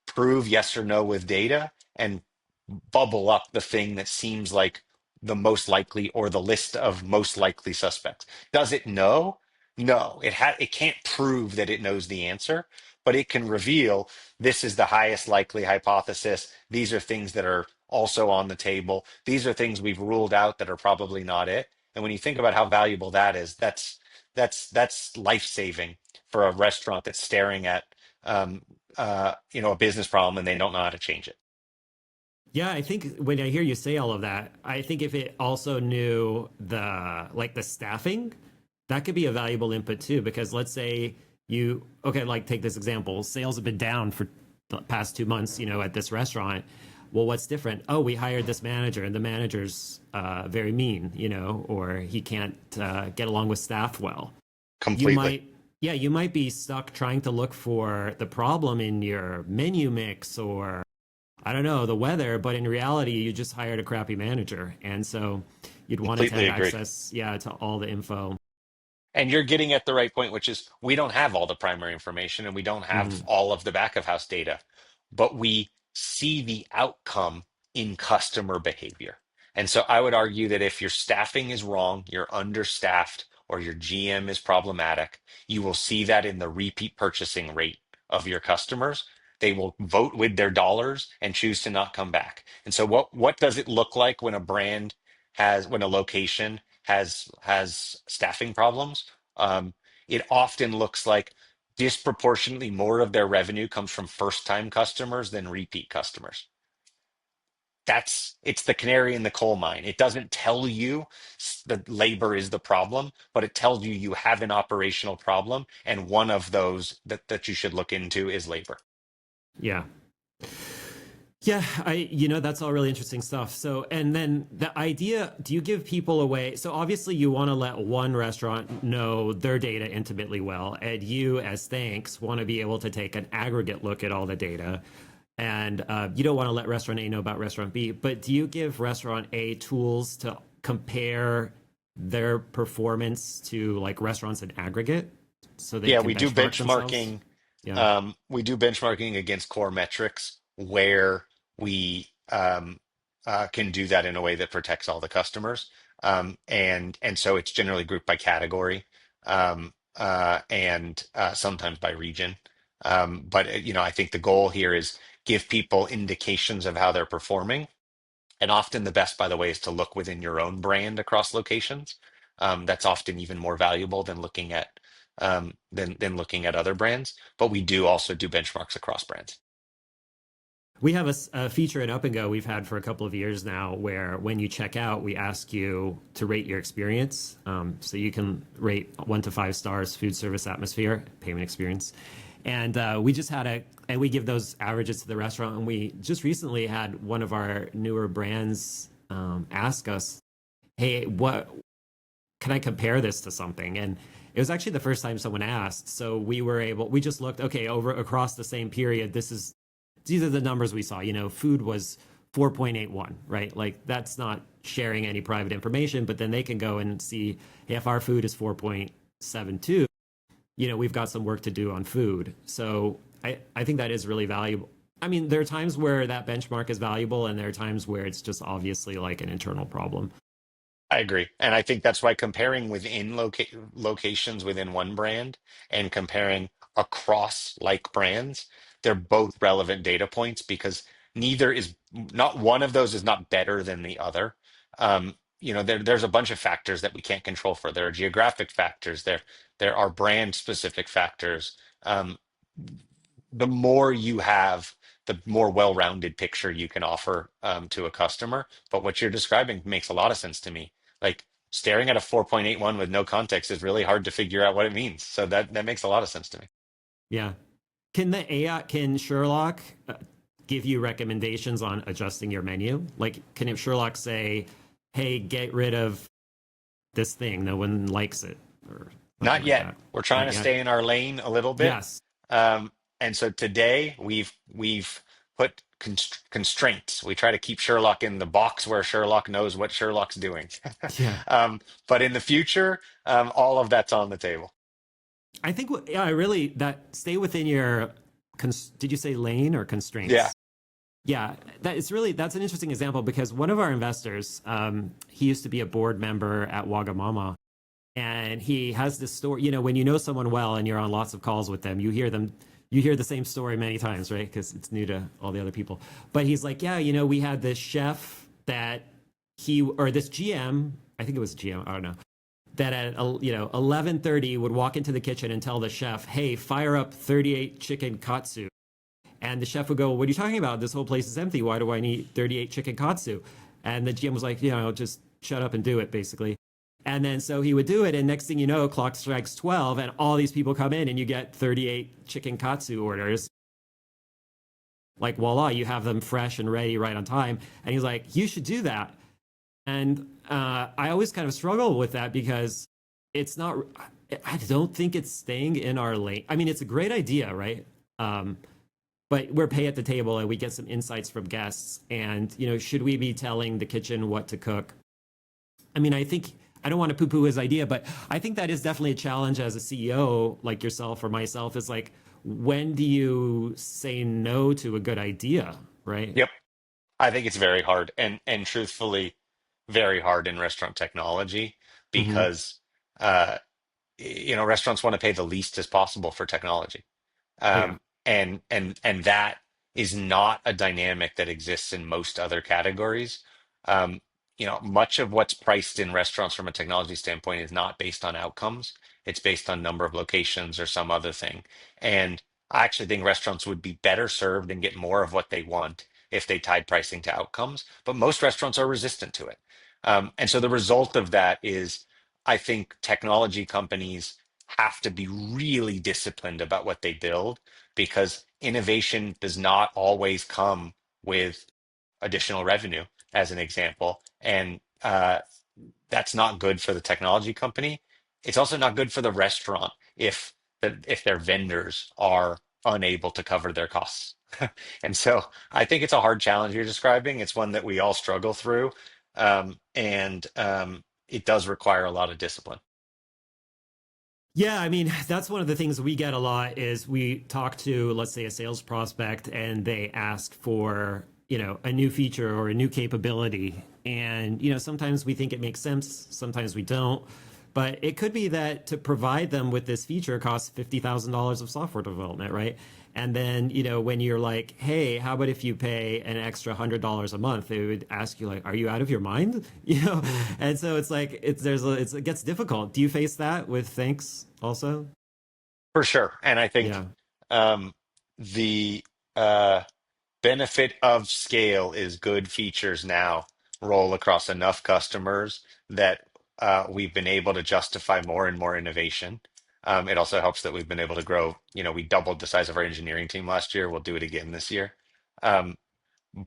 prove yes or no with data, and bubble up the thing that seems like the most likely, or the list of most likely suspects. Does it know? No, it can't prove that it knows the answer, but it can reveal, this is the highest likely hypothesis. These are things that are also on the table. These are things we've ruled out that are probably not it. And when you think about how valuable that is, that's life-saving for a restaurant that's staring at a business problem and they don't know how to change it. Yeah, I think when I hear you say all of that, I think if it also knew the staffing, that could be a valuable input too. Because let's say okay, like take this example, sales have been down for the past 2 months, at this restaurant. Well, what's different? Oh, we hired this manager, and the manager's very mean, or he can't get along with staff well. You Completely. might, yeah, you might be stuck trying to look for the problem in your menu mix, or I don't know, the weather, but in reality, you just hired a crappy manager. And so you'd want it to Completely have agree. access, yeah, to all the info. And you're getting at the right point, which is, we don't have all the primary information and we don't have Hmm. all of the back of house data, but we see the outcome in customer behavior. And so I would argue that if your staffing is wrong, you're understaffed, or your GM is problematic, you will see that in the repeat purchasing rate of your customers. They will vote with their dollars and choose to not come back. And so what does it look like when when a location has staffing problems? It often looks like disproportionately more of their revenue comes from first time customers than repeat customers. It's the canary in the coal mine. It doesn't tell you that labor is the problem, but it tells you you have an operational problem, and one of those that you should look into is labor. Yeah. Yeah, that's all really interesting stuff. So, and then the idea, do you give people away? So, obviously, you want to let one restaurant know their data intimately well, and you, as Thanx, want to be able to take an aggregate look at all the data. And you don't want to let restaurant A know about restaurant B, but do you give restaurant A tools to compare their performance to like restaurants in aggregate so they Yeah, can we do benchmark themselves? benchmarking. Yeah. We do benchmarking against core metrics where we can do that in a way that protects all the customers. And so it's generally grouped by category, and sometimes by region. But I think the goal here is give people indications of how they're performing. And often the best, by the way, is to look within your own brand across locations. That's often even more valuable than looking at other brands. But we do also do benchmarks across brands. We have a feature in Up and Go we've had for a couple of years now where when you check out, we ask you to rate your experience. So you can rate 1 to 5 stars, food service, atmosphere, payment experience. And we just had and we give those averages to the restaurant. And we just recently had one of our newer brands ask us, hey, what can I compare this to something? And it was actually the first time someone asked. So we just looked, okay, over across the same period, these are the numbers we saw. Food was 4.81, right? Like that's not sharing any private information, but then they can go and see, hey, if our food is 4.72, we've got some work to do on food. So I think that is really valuable. I mean, there are times where that benchmark is valuable, and there are times where it's just obviously like an internal problem. I agree. And I think that's why comparing within locations within one brand and comparing across like brands, they're both relevant data points, because not one of those is not better than the other. there's a bunch of factors that we can't control for. There are geographic factors. There are brand specific factors. Um, the more you have, the more well-rounded picture you can offer to a customer. But what you're describing makes a lot of sense to me. Like staring at a 4.81 with no context is really hard to figure out what it means. So that makes a lot of sense to me. Yeah. Can the AI, can Sherlock give you recommendations on adjusting your menu? Like, can it Sherlock say, hey, get rid of this thing, no one likes it, or something Not like yet. that? We're trying Not to yet. stay in our lane a little bit. Yes. And so today we've put constraints. We try to keep Sherlock in the box where Sherlock knows what Sherlock's doing. Yeah. But in the future, all of that's on the table. I think, yeah, I really, that stay within your, did you say lane or Yeah. constraints? Yeah, that's an interesting example because one of our investors, he used to be a board member at Wagamama, and he has this story. When you know someone well and you're on lots of calls with them, you hear the same story many times, right? Because it's new to all the other people. But he's like, yeah, we had this chef that or this GM, I think it was GM, I don't know, that at 11:30 would walk into the kitchen and tell the chef, hey, fire up 38 chicken katsu. And the chef would go, what are you talking about? This whole place is empty. Why do I need 38 chicken katsu? And the GM was like, just shut up and do it, basically. And then so he would do it. And next thing you know, clock strikes 12 and all these people come in and you get 38 chicken katsu orders. Like, voila, you have them fresh and ready right on time. And he's like, you should do that. And I always kind of struggle with that because it's not, I don't think it's staying in our lane. I mean, it's a great idea, right? But we're pay at the table and we get some insights from guests. And, should we be telling the kitchen what to cook? I mean, I think I don't want to poo poo his idea, but I think that is definitely a challenge as a CEO like yourself or myself is like, when do you say no to a good idea, right? Yep. I think it's very hard and truthfully very hard in restaurant technology Mm-hmm. because restaurants want to pay the least as possible for technology. Oh, yeah. And that is not a dynamic that exists in most other categories. Um, much of what's priced in restaurants from a technology standpoint is not based on outcomes. It's based on number of locations or some other thing. And I actually think restaurants would be better served and get more of what they want if they tied pricing to outcomes. But most restaurants are resistant to it. And so the result of that is, I think technology companies have to be really disciplined about what they build because innovation does not always come with additional revenue, as an example. And that's not good for the technology company. It's also not good for the restaurant if their vendors are unable to cover their costs. And so I think it's a hard challenge you're describing. It's one that we all struggle through. And it does require a lot of discipline. Yeah, I mean, that's one of the things we get a lot is we talk to, let's say, a sales prospect and they ask for, a new feature or a new capability. And, sometimes we think it makes sense, sometimes we don't. But it could be that to provide them with this feature costs $50,000 of software development, right? And then, when you're like, hey, how about if you pay an extra $100 a month? They would ask you like, are you out of your mind? And so it's like, it gets difficult. Do you face that with Thanks also? For sure. And I think Yeah. um, the benefit of scale is good features now roll across enough customers that we've been able to justify more and more innovation. It also helps that we've been able to grow. We doubled the size of our engineering team last year. We'll do it again this year. Um,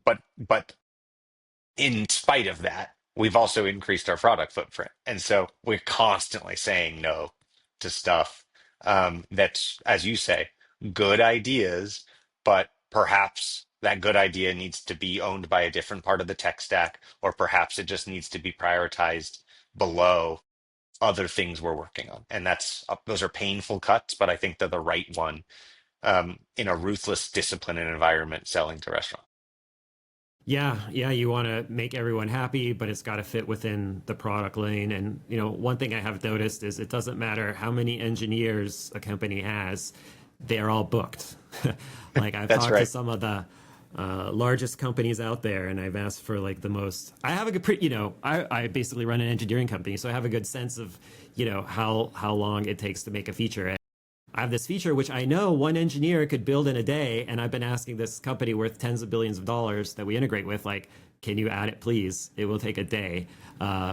but in spite of that, we've also increased our product footprint. And so we're constantly saying no to stuff that's, as you say, good ideas, but perhaps that good idea needs to be owned by a different part of the tech stack, or perhaps it just needs to be prioritized below other things we're working on. And those are painful cuts, but I think they're the right one in a ruthless discipline and environment selling to restaurants. Yeah, yeah, you want to make everyone happy, but it's got to fit within the product lane. And, one thing I have noticed is it doesn't matter how many engineers a company has, they're all booked. Like I've That's talked to right. some of the largest companies out there, and I've asked for like the most. I have a good, I basically run an engineering company, so I have a good sense of, how long it takes to make a feature. And I have this feature which I know one engineer could build in a day, and I've been asking this company worth tens of billions of dollars that we integrate with, like, can you add it, please? It will take a day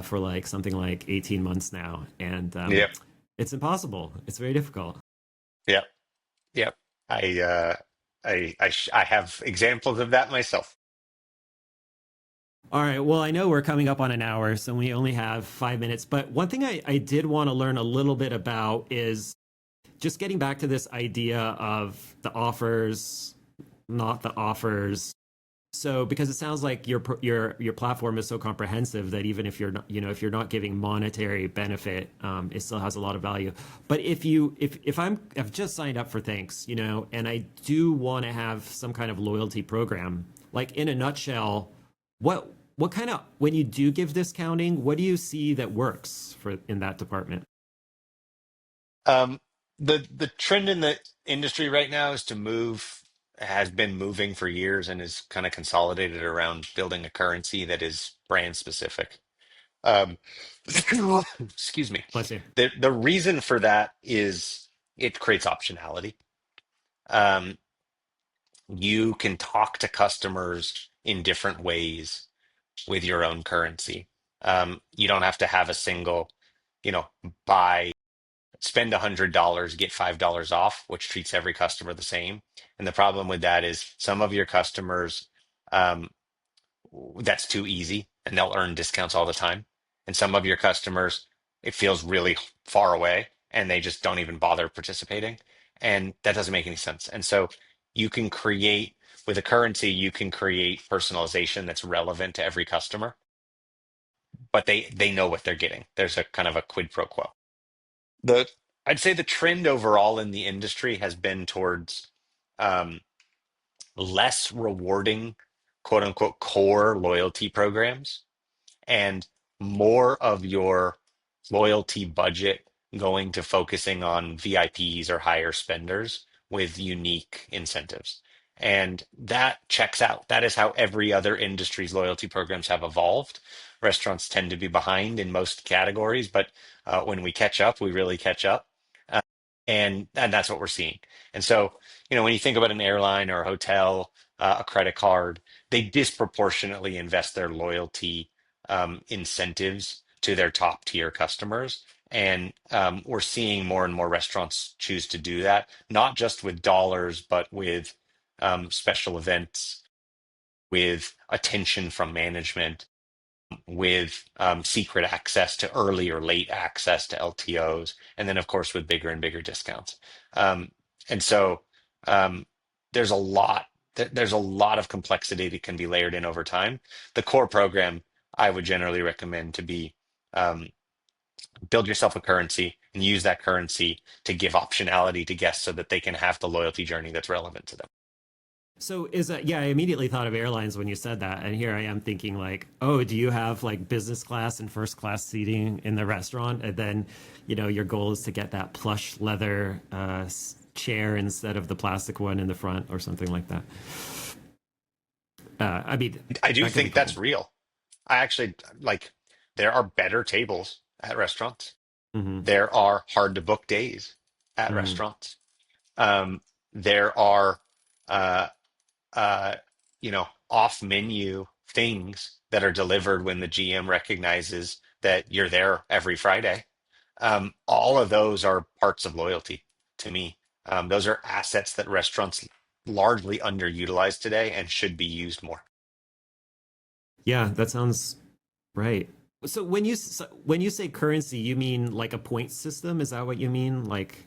for like something like 18 months now, and Yep. it's impossible. It's very difficult. Yep. Yep. I I have examples of that myself. All right. Well, I know we're coming up on an hour, so we only have 5 minutes. But one thing I did want to learn a little bit about is just getting back to this idea of the offers, not the offers. So, because it sounds like your platform is so comprehensive that even if you're not, if you're not giving monetary benefit, it still has a lot of value. But if I've just signed up for Thanks, and I do want to have some kind of loyalty program, like in a nutshell, what kind of, when you do give discounting, what do you see that works for in that department? Um, the trend in the industry right now is to move, has been moving for years and is kind of consolidated around building a currency that is brand specific. Um, excuse me. Bless you. The reason for that is it creates optionality. Um, you can talk to customers in different ways with your own currency. You don't have to have a single, you know, buy, spend $100, get $5 off, which treats every customer the same. And the problem with that is some of your customers, um, that's too easy and they'll earn discounts all the time. And some of your customers, it feels really far away and they just don't even bother participating. And that doesn't make any sense. And so you can create, with a currency, you can create personalization that's relevant to every customer, but they know what they're getting. There's a kind of a quid pro quo. The I'd say the trend overall in the industry has been towards um, less rewarding, quote unquote, core loyalty programs and more of your loyalty budget going to focusing on VIPs or higher spenders with unique incentives. And that checks out. That is how every other industry's loyalty programs have evolved. Restaurants tend to be behind in most categories, but when we catch up, we really catch up. Uh, and that's what we're seeing. And so, when you think about an airline or a hotel, a credit card, they disproportionately invest their loyalty incentives to their top tier customers. And we're seeing more and more restaurants choose to do that, not just with dollars, but with special events, with attention from management, with secret access to early or late access to LTOs, and then, of course, with bigger and bigger discounts. Um, and so um, there's a lot. There's a lot of complexity that can be layered in over time. The core program I would generally recommend to be um, build yourself a currency and use that currency to give optionality to guests so that they can have the loyalty journey that's relevant to them. So is that, yeah, I immediately thought of airlines when you said that. And here I am thinking like, oh, do you have like business class and first class seating in the restaurant? And then, your goal is to get that plush leather chair instead of the plastic one in the front or something like that. I mean, I do that could be think that's cool. real. I actually like there are better tables at restaurants. Hmm. There are hard to book days at Hmm. restaurants. Um, there are uh, uh, off menu things that are delivered when the GM recognizes that you're there every Friday. All of those are parts of loyalty to me. Those are assets that restaurants largely underutilize today and should be used more. Yeah, that sounds right. So when you say currency, you mean like a point system? Is that what you mean? Like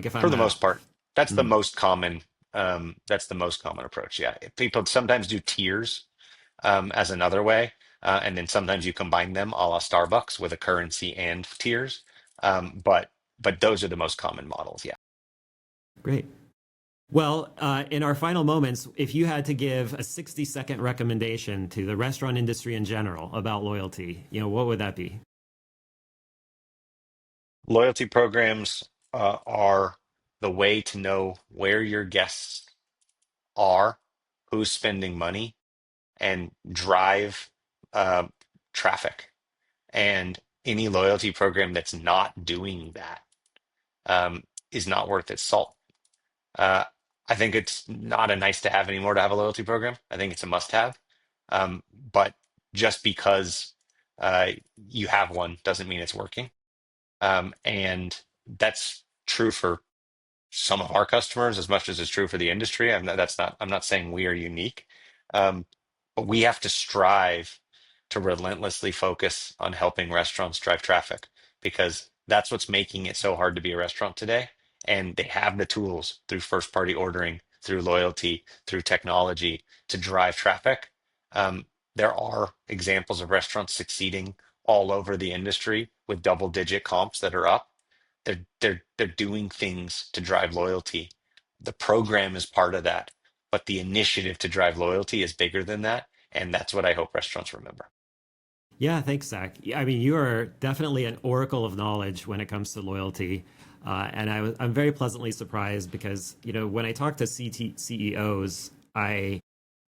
if For I'm the a most part, that's the mm, most common. That's the most common approach. Yeah, people sometimes do tiers as another way, and then sometimes you combine them, a la Starbucks, with a currency and tiers. But those are the most common models. Yeah. great. Well, in our final moments, if you had to give a 60-second recommendation to the restaurant industry in general about loyalty, what would that be? Loyalty programs are the way to know where your guests are who's spending money and drive uh, traffic. And any loyalty program that's not doing that um, is not worth its salt. Uh, I think it's not a nice to have anymore to have a loyalty program. I think it's a must have. But just because uh, you have one doesn't mean it's working. And that's true for some of our customers as much as it's true for the industry. I'm not saying we are unique, um, but we have to strive to relentlessly focus on helping restaurants drive traffic because that's what's making it so hard to be a restaurant today. And they have the tools through first party ordering, through loyalty, through technology to drive traffic. Um, there are examples of restaurants succeeding all over the industry with double digit comps that are up. They're doing things to drive loyalty. The program is part of that, but the initiative to drive loyalty is bigger than that, and that's what I hope restaurants remember. Yeah, thanks, Zach. Yeah, I mean, you are definitely an oracle of knowledge when it comes to loyalty. And I'm very pleasantly surprised because, when I talk to CEOs,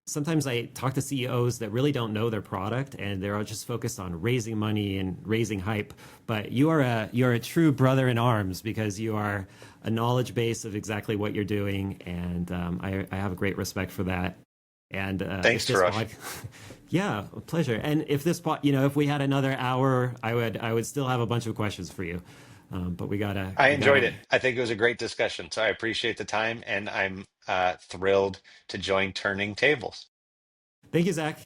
sometimes I talk to CEOs that really don't know their product and they're all just focused on raising money and raising hype. But you're a true brother in arms because you are a knowledge base of exactly what you're doing, and I have a great respect for that. And if Thanks, this Tarosh. pod, yeah, a pleasure. And if this pod, if we had another hour, I would still have a bunch of questions for you. But I we enjoyed gotta. it. I think it was a great discussion. So I appreciate the time, and I'm thrilled to join Turning Tables. Thank you, Zach.